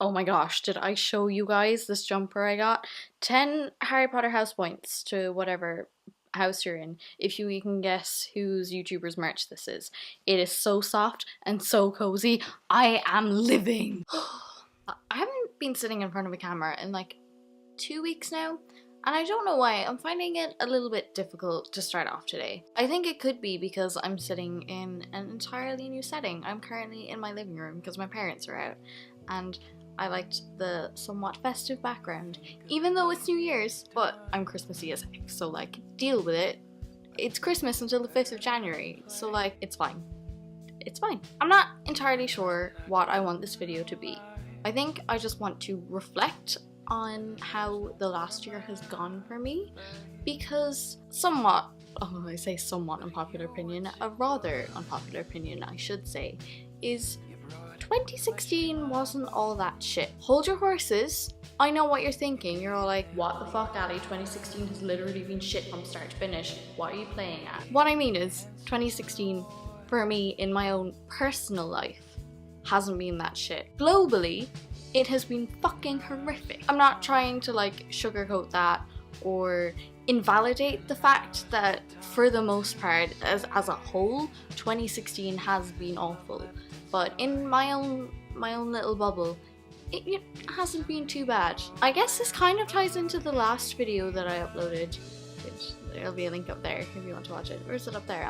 Oh my gosh, did I show you guys this jumper I got? 10 Harry Potter house points to whatever house you're in if you can guess whose YouTuber's merch this is. It is so soft and so cozy. I am living. I haven't been sitting in front of a camera in like 2 weeks now, and I don't know why. I'm finding it a little bit difficult to start off today. I think it could be because I'm sitting in an entirely new setting. I'm currently in my living room because my parents are out, and I liked the somewhat festive background, even though it's New Year's, but I'm Christmassy as heck, so like, deal with it. It's Christmas until the 5th of January, so like, it's fine. It's fine. I'm not entirely sure what I want this video to be. I think I just want to reflect on how the last year has gone for me, because I say somewhat unpopular opinion, a rather unpopular opinion I should say, is 2016 wasn't all that shit. Hold your horses. I know what you're thinking. You're all like, what the fuck, Ali? 2016 has literally been shit from start to finish. What are you playing at? What I mean is, 2016, for me, in my own personal life, hasn't been that shit. Globally, it has been fucking horrific. I'm not trying to like sugarcoat that or invalidate the fact that for the most part, as a whole, 2016 has been awful. But in my own little bubble, it hasn't been too bad. I guess this kind of ties into the last video that I uploaded, which there'll be a link up there if you want to watch it. Or is it up there?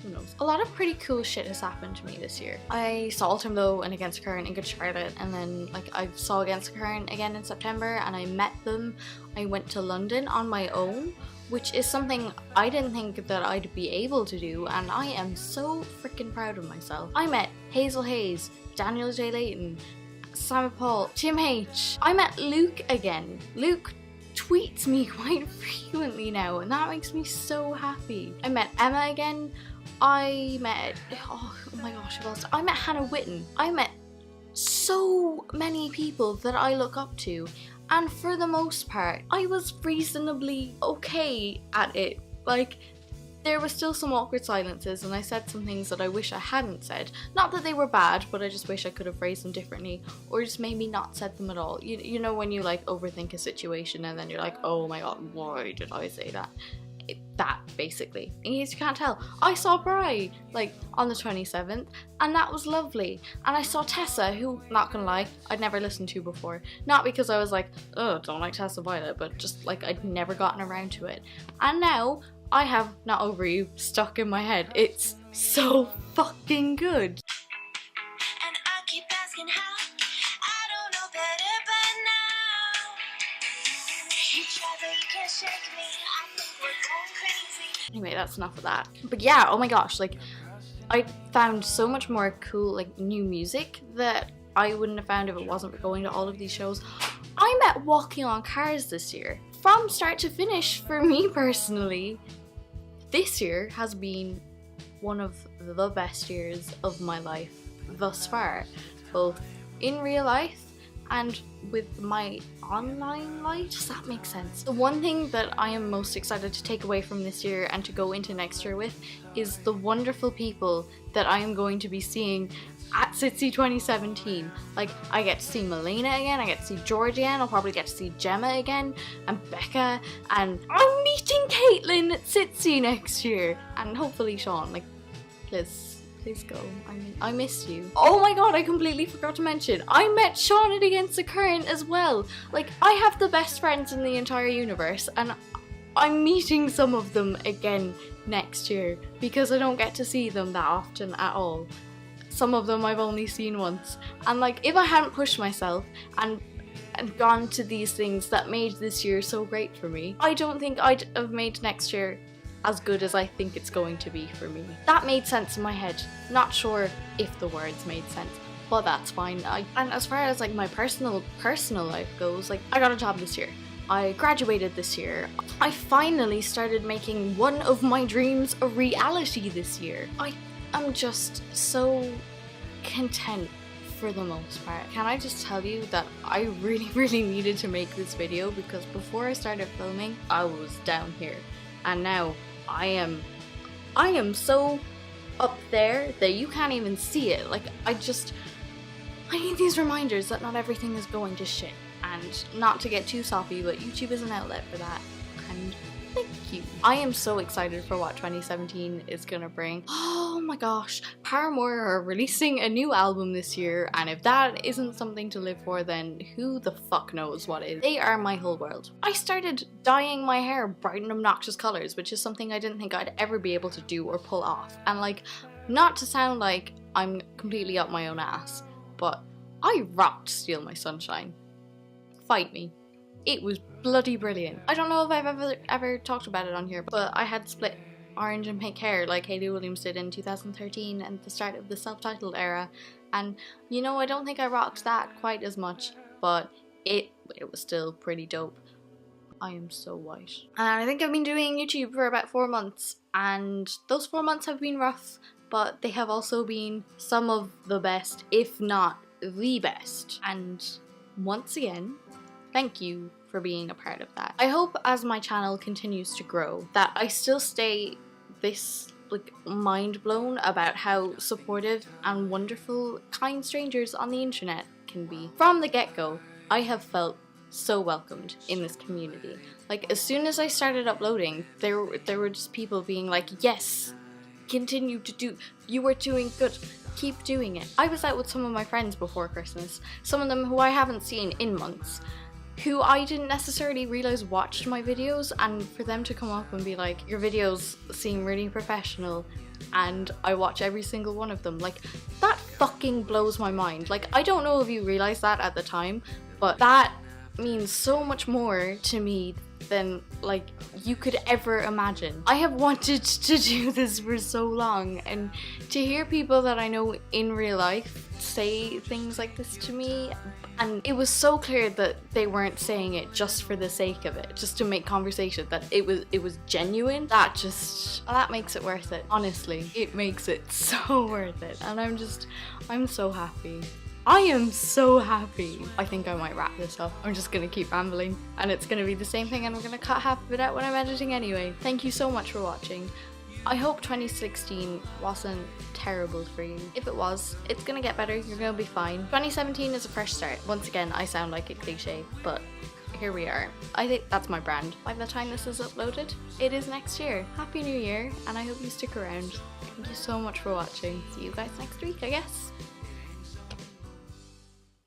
Who knows? A lot of pretty cool shit has happened to me this year. I saw Autumn Though and Against the Current in Good Charlotte, and then like I saw Against the Current again in September, and I met them. I went to London on my own, which is something I didn't think that I'd be able to do, and I am so freaking proud of myself. I met Hazel Hayes, Daniel J. Layton, Simon Paul, Tim H. I met Luke again. Luke tweets me quite frequently now, and that makes me so happy. I met Emma again. I met, oh my gosh, I met Hannah Witten. I met so many people that I look up to, and for the most part, I was reasonably okay at it. Like, there were still some awkward silences, and I said some things that I wish I hadn't said. Not that they were bad, but I just wish I could have phrased them differently, or just maybe not said them at all. You know when you like overthink a situation and then you're like, oh my god, why did I say that? That basically. In case you can't tell, I saw Bri like on the 27th, and that was lovely. And I saw Tessa, who, not gonna lie, I'd never listened to before. Not because I was like, oh, don't like Tessa Violet, but just like I'd never gotten around to it. And now I have Not Over You stuck in my head. It's so fucking good. And I keep asking how, I don't know better but now. Each other you can shake me, I think we're going crazy. Anyway, that's enough of that. But yeah, oh my gosh, like I found so much more cool like new music that I wouldn't have found if it wasn't for going to all of these shows. I met Walking on Cars this year. From start to finish, for me personally, this year has been one of the best years of my life thus far, both in real life and with my online life. Does that make sense? The one thing that I am most excited to take away from this year and to go into next year with is the wonderful people that I am going to be seeing at Sitsi 2017. Like, I get to see Melina again, I get to see George again, I'll probably get to see Gemma again, and Becca, and I'm meeting Caitlin at Sitsi next year, and hopefully Sean. Like, please go. I miss you. Oh my god, I completely forgot to mention, I met Sean at Against the Current as well. Like, I have the best friends in the entire universe, and I'm meeting some of them again next year, because I don't get to see them that often at all. Some of them I've only seen once, and like, if I hadn't pushed myself and gone to these things that made this year so great for me, I don't think I'd have made next year as good as I think it's going to be for me. That made sense in my head. Not sure if the words made sense, but that's fine. And as far as like my personal life goes, like, I got a job this year. I graduated this year. I finally started making one of my dreams a reality this year. I'm just so content for the most part. Can I just tell you that I really needed to make this video, because before I started filming, I was down here, and now I am so up there that you can't even see it. Like, I need these reminders that not everything is going to shit. And not to get too soppy, but YouTube is an outlet for that. And thank you. I am so excited for what 2017 is gonna bring. Oh my gosh, Paramore are releasing a new album this year, and if that isn't something to live for, then who the fuck knows what is. They are my whole world. I started dyeing my hair bright and obnoxious colors, which is something I didn't think I'd ever be able to do or pull off. And like, not to sound like I'm completely up my own ass, but I rocked Steal My Sunshine. Fight me. It was bloody brilliant. I don't know if I've ever talked about it on here, but I had split orange and pink hair like Hayley Williams did in 2013 and the start of the self-titled era, and you know, I don't think I rocked that quite as much, but it was still pretty dope. I am so white. And I think I've been doing YouTube for about 4 months, and those 4 months have been rough, but they have also been some of the best, if not the best. And once again, thank you for being a part of that. I hope as my channel continues to grow that I still stay this like mind blown about how supportive and wonderful kind strangers on the internet can be. From the get-go, I have felt so welcomed in this community. Like, as soon as I started uploading, there were just people being like, yes, continue to do, you are doing good, keep doing it. I was out with some of my friends before Christmas, some of them who I haven't seen in months, who I didn't necessarily realize watched my videos, and for them to come up and be like, your videos seem really professional and I watch every single one of them, like, that fucking blows my mind. Like, I don't know if you realized that at the time, but that means so much more to me than like you could ever imagine. I have wanted to do this for so long, and to hear people that I know in real life say things like this to me, and it was so clear that they weren't saying it just for the sake of it, just to make conversation, that it was genuine. That makes it worth it. Honestly, it makes it so worth it, and I'm so happy. I am so happy. I think I might wrap this up. I'm just gonna keep rambling, and it's gonna be the same thing, and I'm gonna cut half of it out when I'm editing anyway. Thank you so much for watching. I hope 2016 wasn't terrible for you. If it was, it's gonna get better. You're gonna be fine. 2017 is a fresh start. Once again, I sound like a cliche, but here we are. I think that's my brand. By the time this is uploaded, it is next year. Happy New Year, and I hope you stick around. Thank you so much for watching. See you guys next week, I guess.